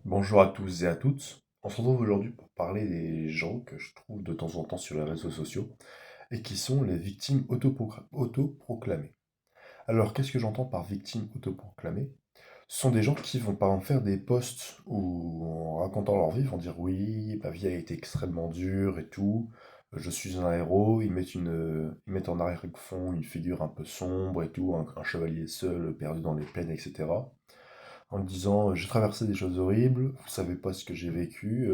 Bonjour à tous et à toutes. On se retrouve aujourd'hui pour parler des gens que je trouve de temps en temps sur les réseaux sociaux et qui sont les victimes autoproclamées. Alors, qu'est-ce que j'entends par victimes autoproclamées? Ce sont des gens qui vont par exemple faire des posts où, en racontant leur vie, vont dire oui, ma vie a été extrêmement dure et tout, je suis un héros, ils mettent en arrière-fond une figure un peu sombre et tout, un chevalier seul perdu dans les plaines, etc. En disant j'ai traversé des choses horribles, vous savez pas ce que j'ai vécu,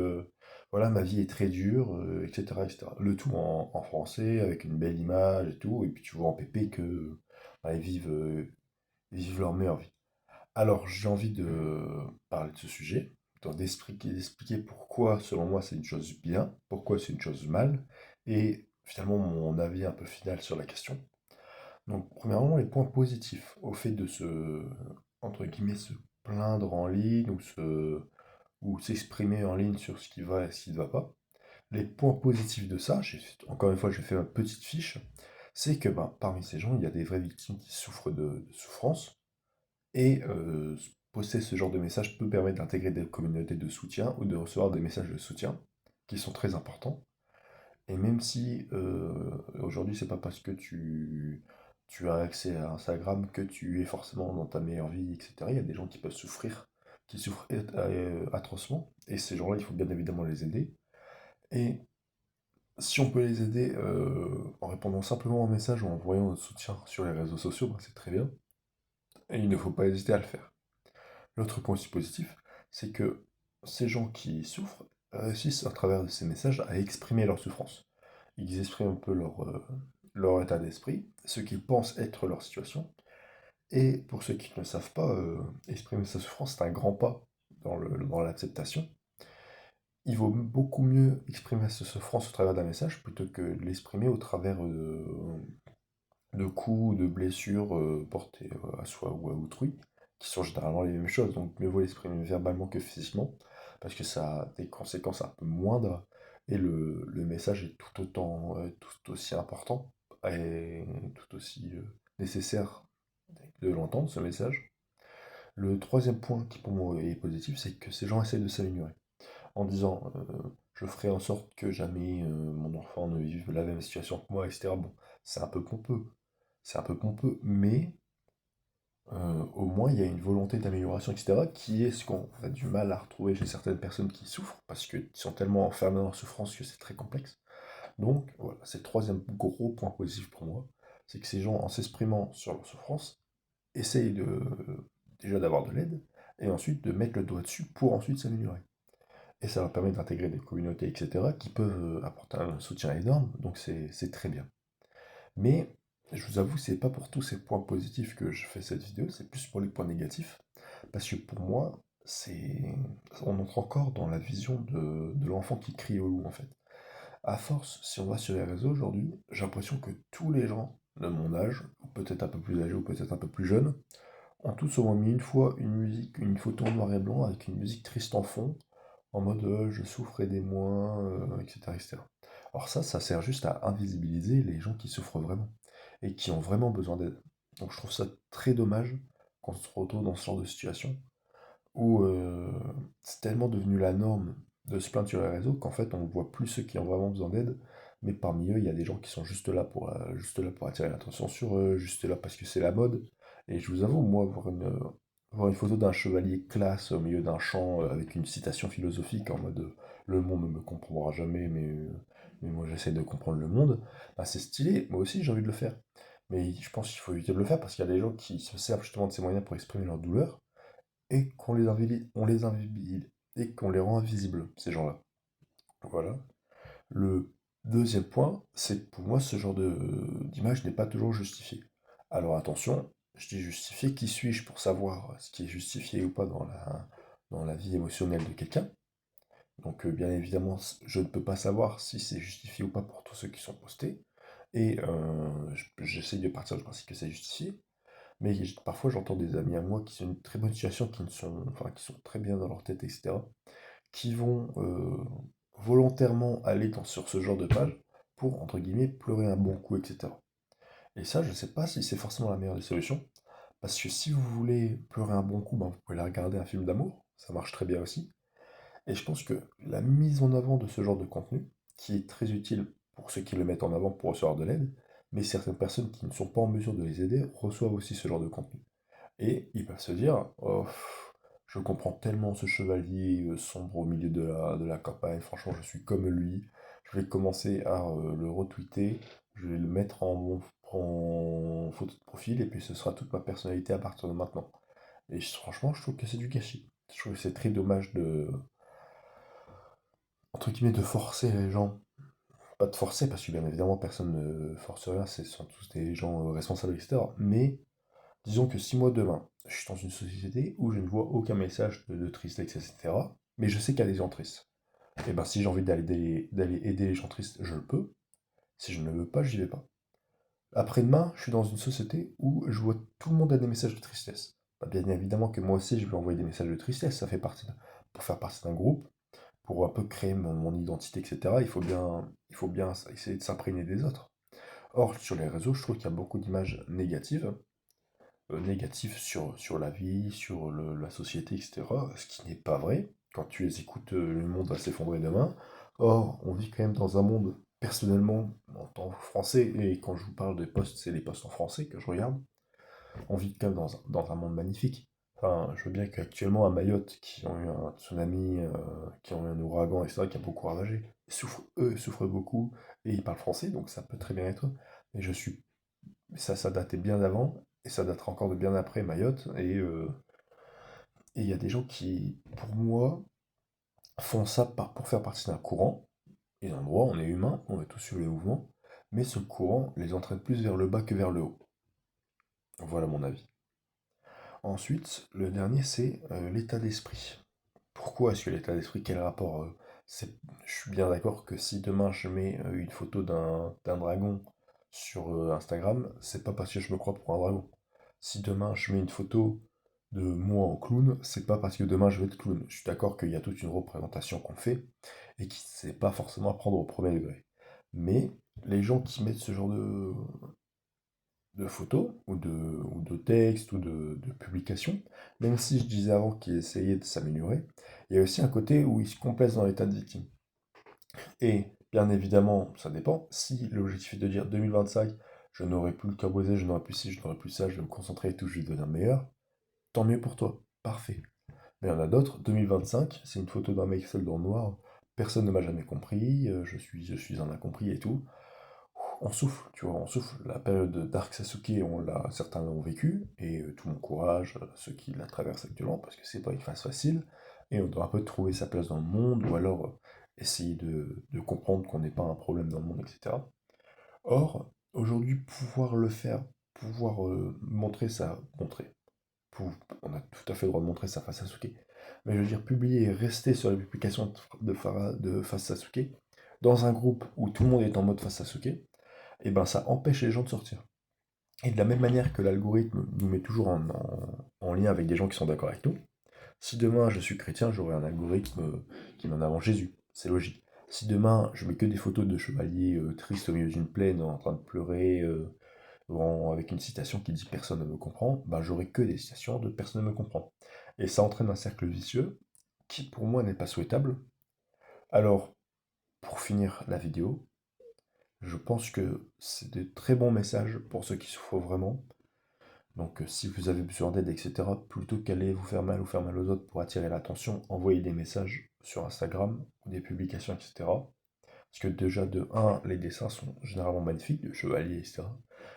voilà, ma vie est très dure, etc., etc. Le tout en français, avec une belle image et tout, et puis tu vois en PP que bah, ils vivent leur meilleure vie. Alors, j'ai envie de parler de ce sujet, d'expliquer pourquoi, selon moi, c'est une chose bien, pourquoi c'est une chose mal, et finalement mon avis un peu final sur la question. Donc, premièrement, les points positifs au fait de entre guillemets, se plaindre en ligne ou s'exprimer en ligne sur ce qui va et ce qui ne va pas. Les points positifs de ça, encore une fois, j'ai fait ma petite fiche, c'est que ben, parmi ces gens, il y a des vraies victimes qui souffrent de souffrance, et poster ce genre de message peut permettre d'intégrer des communautés de soutien ou de recevoir des messages de soutien qui sont très importants. Et même si aujourd'hui, c'est pas parce que tu as accès à Instagram que tu es forcément dans ta meilleure vie, etc. Il y a des gens qui peuvent souffrir, qui souffrent atrocement. Et ces gens-là, il faut bien évidemment les aider. Et si on peut les aider en répondant simplement au message ou en envoyant notre soutien sur les réseaux sociaux, ben, c'est très bien. Et il ne faut pas hésiter à le faire. L'autre point aussi positif, c'est que ces gens qui souffrent réussissent à travers de ces messages à exprimer leur souffrance. Ils expriment un peu leur état d'esprit, ce qu'ils pensent être leur situation. Et pour ceux qui ne le savent pas, exprimer sa souffrance, c'est un grand pas dans l'acceptation. Il vaut beaucoup mieux exprimer sa souffrance au travers d'un message plutôt que de l'exprimer au travers de coups, de blessures portées à soi ou à autrui, qui sont généralement les mêmes choses. Donc mieux vaut l'exprimer verbalement que physiquement, parce que ça a des conséquences un peu moindres, et le message est tout aussi important, et tout aussi nécessaire de l'entendre, ce message. Le troisième point qui pour moi est positif, c'est que ces gens essaient de s'améliorer, en disant je ferai en sorte que jamais mon enfant ne vive la même situation que moi, etc. Bon, c'est un peu pompeux, mais au moins il y a une volonté d'amélioration, etc., qui est ce qu'on a du mal à retrouver chez certaines personnes qui souffrent, parce qu'ils sont tellement enfermés dans la souffrance que c'est très complexe. Donc voilà, c'est le troisième gros point positif pour moi, c'est que ces gens, en s'exprimant sur leur souffrance, essayent déjà d'avoir de l'aide, et ensuite de mettre le doigt dessus pour ensuite s'améliorer. Et ça leur permet d'intégrer des communautés, etc., qui peuvent apporter un soutien énorme, donc c'est très bien. Mais je vous avoue, c'est pas pour tous ces points positifs que je fais cette vidéo, c'est plus pour les points négatifs. Parce que pour moi, on entre encore dans la vision de l'enfant qui crie au loup, en fait. À force, si on va sur les réseaux aujourd'hui, j'ai l'impression que tous les gens de mon âge, ou peut-être un peu plus âgés ou peut-être un peu plus jeunes, ont tous au moins mis une fois une musique, une photo en noir et blanc avec une musique triste en fond, en mode je souffre, aidez-moi, etc., etc. Alors ça sert juste à invisibiliser les gens qui souffrent vraiment et qui ont vraiment besoin d'aide. Donc je trouve ça très dommage qu'on se retrouve dans ce genre de situation où c'est tellement devenu la norme de se plaindre sur les réseaux qu'en fait on ne voit plus ceux qui ont vraiment besoin d'aide, mais parmi eux il y a des gens qui sont juste là pour attirer l'attention sur eux, juste là parce que c'est la mode. Et je vous avoue, moi, voir une photo d'un chevalier classe au milieu d'un champ avec une citation philosophique en mode le monde ne me comprendra jamais, mais moi j'essaie de comprendre le monde, bah, c'est stylé, moi aussi j'ai envie de le faire. Mais je pense qu'il faut éviter de le faire parce qu'il y a des gens qui se servent justement de ces moyens pour exprimer leur douleur et et qu'on les rend invisibles, ces gens-là. Voilà. Le deuxième point, c'est que pour moi, ce genre d'image n'est pas toujours justifié. Alors attention, je dis justifié, qui suis-je pour savoir ce qui est justifié ou pas dans la vie émotionnelle de quelqu'un? Donc bien évidemment, je ne peux pas savoir si c'est justifié ou pas pour tous ceux qui sont postés, et j'essaie de partir du principe que c'est justifié. Mais parfois, j'entends des amis à moi qui sont dans une très bonne situation, qui sont très bien dans leur tête, etc., qui vont volontairement aller sur ce genre de page pour, entre guillemets, pleurer un bon coup, etc. Et ça, je ne sais pas si c'est forcément la meilleure des solutions, parce que si vous voulez pleurer un bon coup, ben, vous pouvez aller regarder un film d'amour, ça marche très bien aussi. Et je pense que la mise en avant de ce genre de contenu, qui est très utile pour ceux qui le mettent en avant pour recevoir de l'aide, mais certaines personnes qui ne sont pas en mesure de les aider reçoivent aussi ce genre de contenu. Et ils peuvent se dire, oh, je comprends tellement ce chevalier sombre au milieu de la campagne, franchement je suis comme lui, je vais commencer à le retweeter, je vais le mettre en photo de profil, et puis ce sera toute ma personnalité à partir de maintenant. Et franchement, je trouve que c'est du gâchis. Je trouve que c'est très dommage de, entre guillemets, de forcer les gens. Pas de forcer, parce que bien évidemment, personne ne force rien, ce sont tous des gens responsables, etc. Mais disons que si moi demain, je suis dans une société où je ne vois aucun message de tristesse, etc. Mais je sais qu'il y a des gens tristes. Et ben si j'ai envie d'aller aider les gens tristes, je le peux. Si je ne le veux pas, j'y vais pas. Après-demain, je suis dans une société où je vois tout le monde a des messages de tristesse. Bah, bien évidemment que moi aussi, je vais envoyer des messages de tristesse. Ça fait partie pour faire partie d'un groupe, pour un peu créer mon identité, etc. Il faut bien essayer de s'imprégner des autres. Or, sur les réseaux, je trouve qu'il y a beaucoup d'images négatives sur la vie, sur la société, etc. Ce qui n'est pas vrai. Quand tu les écoutes, le monde va s'effondrer demain. Or, on vit quand même dans un monde, personnellement, en tant que français, et quand je vous parle des posts, c'est les posts en français que je regarde, on vit quand même dans un monde magnifique. Enfin, je veux bien qu'actuellement à Mayotte, qui ont eu un tsunami, qui ont eu un ouragan, etc., qui a beaucoup ravagé, eux souffrent beaucoup, et ils parlent français, donc ça peut très bien être eux. Mais ça datait bien d'avant, et ça datera encore de bien après Mayotte, et il y a des gens qui, pour moi, font ça pour faire partie d'un courant, et d'un droit, on est humain, on va tous suivre les mouvements, mais ce courant les entraîne plus vers le bas que vers le haut. Voilà mon avis. Ensuite, le dernier, c'est l'état d'esprit. Pourquoi est-ce que l'état d'esprit, quel rapport je suis bien d'accord que si demain je mets une photo d'un dragon sur Instagram, c'est pas parce que je me crois pour un dragon. Si demain je mets une photo de moi en clown, c'est pas parce que demain je vais être clown. Je suis d'accord qu'il y a toute une représentation qu'on fait et qui c'est pas forcément à prendre au premier degré. Mais les gens qui mettent ce genre de photos ou de textes ou de publications, même si je disais avant qu'ils essayaient de s'améliorer, il y a aussi un côté où ils se complaisent dans l'état de victime. Et bien évidemment, ça dépend. Si l'objectif est de dire 2025, je n'aurai plus le cœur brisé, je n'aurai plus ci, je n'aurai plus ça, je vais me concentrer et tout, je vais devenir meilleur, tant mieux pour toi. Parfait. Mais il y en a d'autres, 2025, c'est une photo d'un mec seul dans le noir, personne ne m'a jamais compris, je suis un incompris et tout. On souffle, tu vois, on souffle. La période de Dark Sasuke, certains l'ont vécu, et tout mon courage à ceux qui la traversent actuellement, parce que c'est pas une phase facile, et on doit un peu trouver sa place dans le monde, ou alors essayer de comprendre qu'on n'est pas un problème dans le monde, etc. Or, aujourd'hui, pouvoir le faire, pouvoir pou- on a tout à fait le droit de montrer sa face Sasuke, mais je veux dire, publier et rester sur les publications de face Sasuke, dans un groupe où tout le monde est en mode face Sasuke, et ben ça empêche les gens de sortir. Et de la même manière que l'algorithme nous met toujours en lien avec des gens qui sont d'accord avec nous, si demain je suis chrétien, j'aurai un algorithme qui met en avant Jésus. C'est logique. Si demain je mets que des photos de chevaliers tristes au milieu d'une plaine en train de pleurer avec une citation qui dit personne ne me comprend, ben j'aurai que des citations de personne ne me comprend. Et ça entraîne un cercle vicieux qui pour moi n'est pas souhaitable. Alors, pour finir la vidéo, je pense que c'est de très bons messages pour ceux qui souffrent vraiment. Donc si vous avez besoin d'aide, etc., plutôt qu'aller vous faire mal ou faire mal aux autres pour attirer l'attention, envoyez des messages sur Instagram, des publications, etc. Parce que déjà, de un, les dessins sont généralement magnifiques, de chevaliers, etc.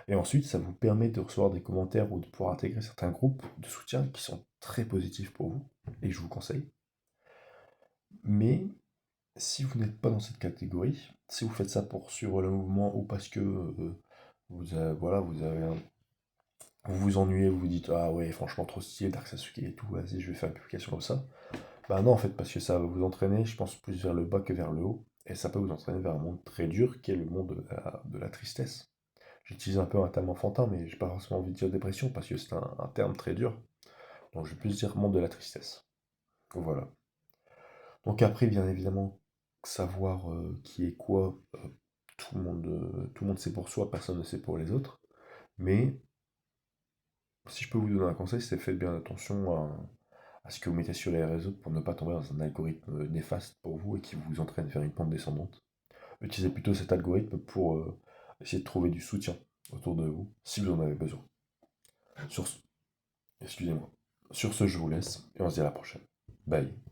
Et ensuite, ça vous permet de recevoir des commentaires ou de pouvoir intégrer certains groupes de soutien qui sont très positifs pour vous, et je vous conseille. Mais si vous n'êtes pas dans cette catégorie, si vous faites ça pour suivre le mouvement ou parce que voilà, vous vous ennuyez, vous vous dites ah ouais franchement trop stylé Dark Sasuke et tout, vas-y je vais faire une publication comme ça. Bah non en fait parce que ça va vous entraîner, je pense plus vers le bas que vers le haut, et ça peut vous entraîner vers un monde très dur qui est le monde de la tristesse. J'utilise un peu un terme enfantin mais j'ai pas forcément envie de dire dépression parce que c'est un terme très dur, donc je vais plus dire monde de la tristesse. Voilà. Donc après bien évidemment savoir qui est quoi, tout le monde sait pour soi, personne ne sait pour les autres, mais si je peux vous donner un conseil, c'est faites bien attention à ce que vous mettez sur les réseaux pour ne pas tomber dans un algorithme néfaste pour vous et qui vous entraîne vers une pente descendante. Utilisez plutôt cet algorithme pour essayer de trouver du soutien autour de vous si vous en avez besoin. Sur ce, excusez-moi. Sur ce, je vous laisse et on se dit à la prochaine. Bye.